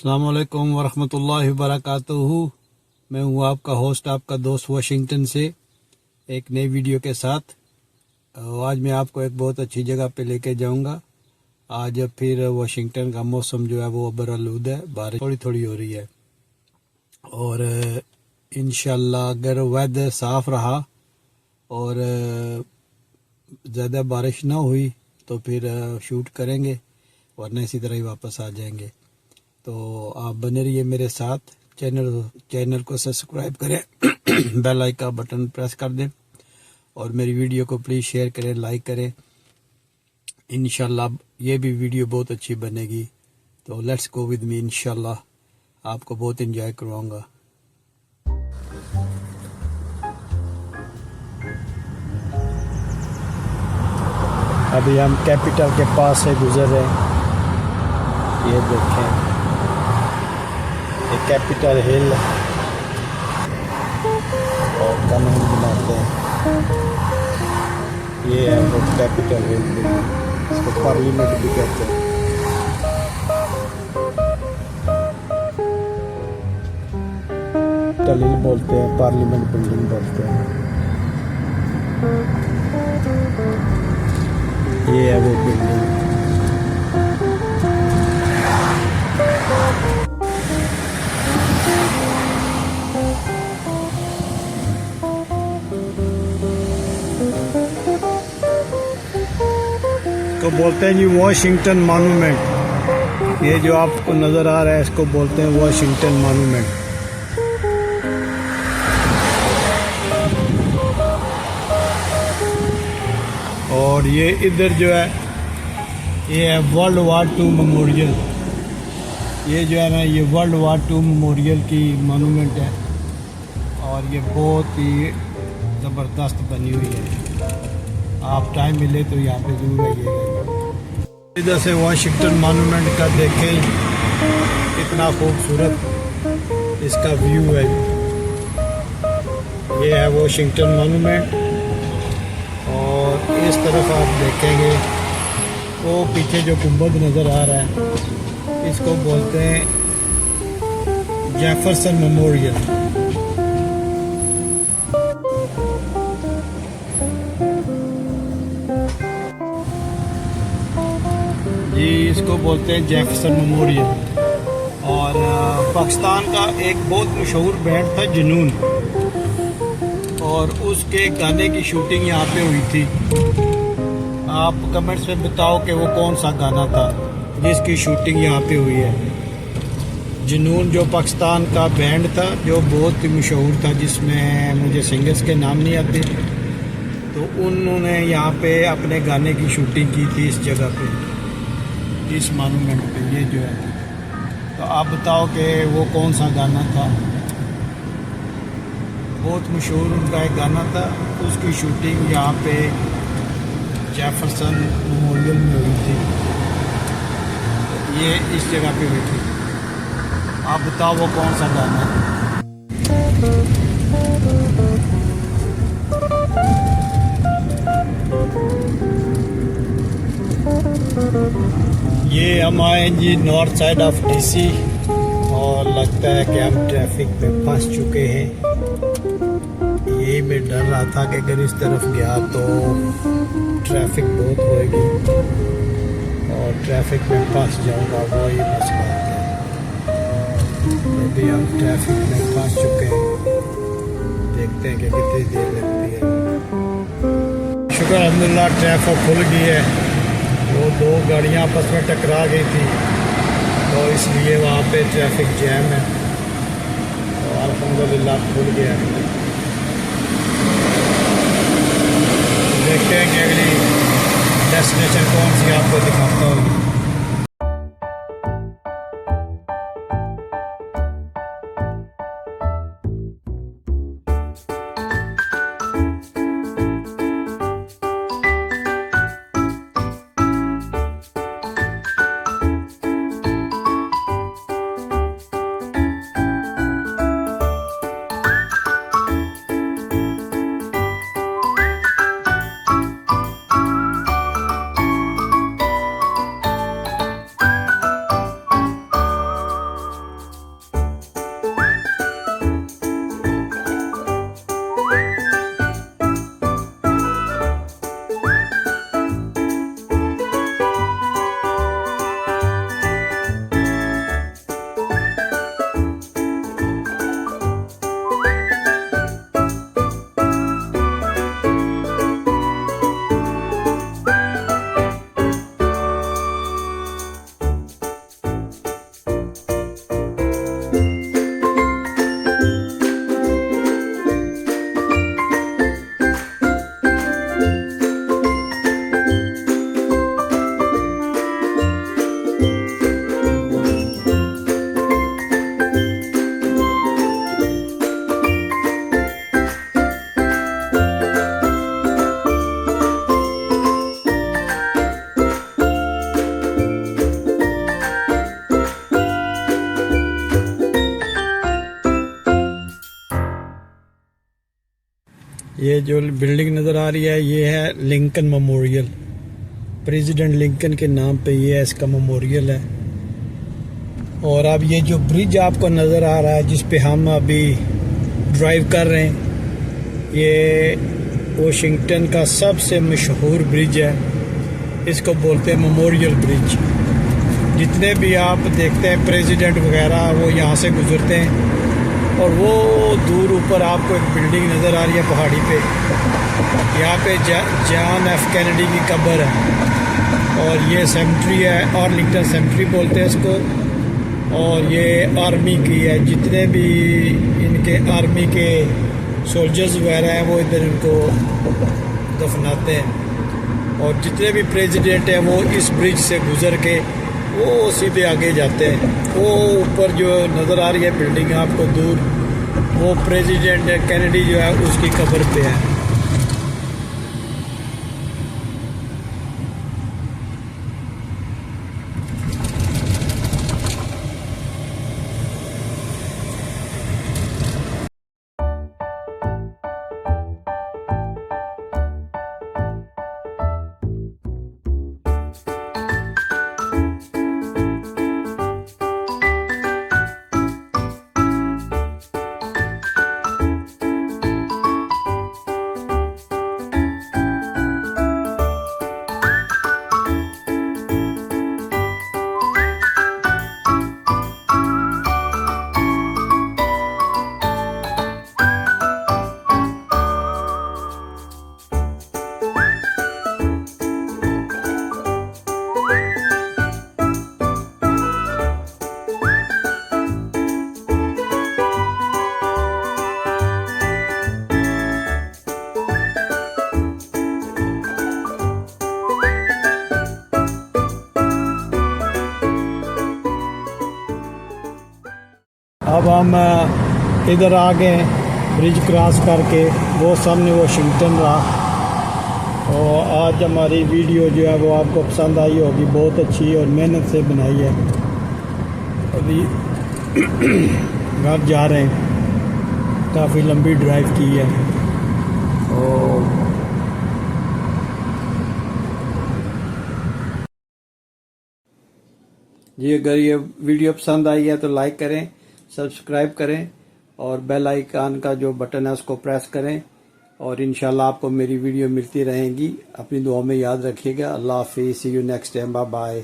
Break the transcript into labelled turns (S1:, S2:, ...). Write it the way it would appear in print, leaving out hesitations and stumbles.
S1: अस्सलाम वालेकुम वरहमतुल्लाहि वबरकातुहू। मैं हूँ आपका होस्ट, आपका दोस्त वाशिंगटन से एक नई वीडियो के साथ। आज मैं आपको एक बहुत अच्छी जगह पे लेके जाऊंगा। आज फिर वाशिंगटन का मौसम जो है वो अबरआलूद है, बारिश थोड़ी थोड़ी हो रही है और इंशाल्लाह अगर वेदर साफ़ रहा और ज़्यादा बारिश ना हुई तो फिर शूट करेंगे, वरना इसी तरह ही वापस आ जाएंगे। तो आप बने रहिए मेरे साथ। चैनल को सब्सक्राइब करें बेल आइकन का बटन प्रेस कर दें और मेरी वीडियो को प्लीज़ शेयर करें, लाइक करें। इंशाल्लाह ये भी वीडियो बहुत अच्छी बनेगी। तो लेट्स गो विद मी, इंशाल्लाह आपको बहुत एंजॉय करवाऊंगा। अभी हम कैपिटल के पास से गुजर रहे हैं। ये देखें, ये कैपिटल हिल और कानून बनाते हैं। ये है वो कैपिटल हिल, इसको पार्लियामेंट भी कहते हैं। कैपिटल हिल बोलते हैं, पार्लियामेंट बिल्डिंग बोलते हैं। ये है वो बिल्डिंग। इसको बोलते हैं जी वाशिंगटन मॉन्यूमेंट। ये जो आपको नज़र आ रहा है इसको बोलते हैं वाशिंगटन मॉन्यूमेंट। और ये इधर जो है ये है वर्ल्ड वार 2 मेमोरियल। ये जो है ना, ये वर्ल्ड वार 2 मेमोरियल की मॉन्यूमेंट है और ये बहुत ही ज़बरदस्त बनी हुई है। आप टाइम मिले तो यहाँ पे ज़रूर आइएगा। इधर से वाशिंगटन मॉन्यूमेंट का देखें कितना खूबसूरत इसका व्यू है। ये है वाशिंगटन मॉन्यूमेंट और इस तरफ आप देखेंगे वो पीछे जो गुंबद नज़र आ रहा है इसको बोलते हैं जेफरसन मेमोरियल। जी इसको बोलते हैं जेफरसन मेमोरियल। और पाकिस्तान का एक बहुत मशहूर बैंड था जुनून, और उसके गाने की शूटिंग यहाँ पे हुई थी। आप कमेंट्स में बताओ कि वो कौन सा गाना था जिसकी शूटिंग यहाँ पे हुई है। जुनून जो पाकिस्तान का बैंड था जो बहुत ही मशहूर था, जिसमें मुझे सिंगर्स के नाम नहीं आते, तो उन्होंने यहाँ पे अपने गाने की शूटिंग की थी इस जगह पे, इस मॉन्यूमेंट पे। ये जो है, तो आप बताओ कि वो कौन सा गाना था। बहुत मशहूर उनका एक गाना था, उसकी शूटिंग यहाँ पे जेफरसन मेमोरियल में हुई थी। ये इस जगह पे हुई थी। आप बताओ वो कौन सा गाना है। ये हम आए जी नॉर्थ साइड ऑफ डीसी और लगता है कि हम ट्रैफिक में फंस चुके हैं। ये मैं डर रहा था कि अगर इस तरफ गया तो ट्रैफिक बहुत होएगी और ट्रैफिक में फंस जाऊंगा, वो ही मसला है। अभी हम ट्रैफिक में फंस चुके हैं, देखते हैं कि कितनी देर लगती है। शुक्र अल्हम्दुलिल्लाह ट्रैफिक खुल गई है। वो दो गाड़ियाँ आपस में टकरा गई थी तो इसलिए वहाँ पे ट्रैफिक जैम है, तो अल्हम्दुलिल्लाह खुल गया है। देखते हैं कि अगली डेस्टिनेशन कौन सी आपको दिखाता हूँ। ये जो बिल्डिंग नज़र आ रही है ये है लिंकन मेमोरियल। प्रेसिडेंट लिंकन के नाम पे ये है, इसका मेमोरियल है। और अब ये जो ब्रिज आपको नज़र आ रहा है जिस पे हम अभी ड्राइव कर रहे हैं, ये वाशिंगटन का सबसे मशहूर ब्रिज है। इसको बोलते हैं मेमोरियल ब्रिज। जितने भी आप देखते हैं प्रेसिडेंट वगैरह वो यहाँ से गुजरते हैं। और वो दूर ऊपर आपको एक बिल्डिंग नज़र आ रही है पहाड़ी पे, यहाँ पे जॉन एफ कैनेडी की कब्र है। और ये सेमेट्री है, आर्लिंगटन सेमेट्री बोलते हैं इसको। और ये आर्मी की है, जितने भी इनके आर्मी के सोल्जर्स वगैरह हैं वो इधर इनको दफनाते हैं। और जितने भी प्रेसिडेंट हैं वो इस ब्रिज से गुजर के वो सीधे आगे जाते हैं। वो ऊपर जो नज़र आ रही है बिल्डिंग आपको दूर, वो प्रेसिडेंट कैनेडी जो है उसकी कब्र पे है। अब हम इधर आ गए ब्रिज क्रॉस करके, वो सामने वाशिंगटन रहा। और आज हमारी वीडियो जो है वो आपको पसंद आई होगी, बहुत अच्छी और मेहनत से बनाई है। अभी घर जा रहे हैं, काफ़ी लंबी ड्राइव की है। और जी अगर ये वीडियो पसंद आई है तो लाइक करें, सब्सक्राइब करें और बेल आइकन का जो बटन है उसको प्रेस करें। और इंशाल्लाह आपको मेरी वीडियो मिलती रहेंगी। अपनी दुआ में याद रखिएगा। अल्लाह हाफिज़, see you next time, bye bye.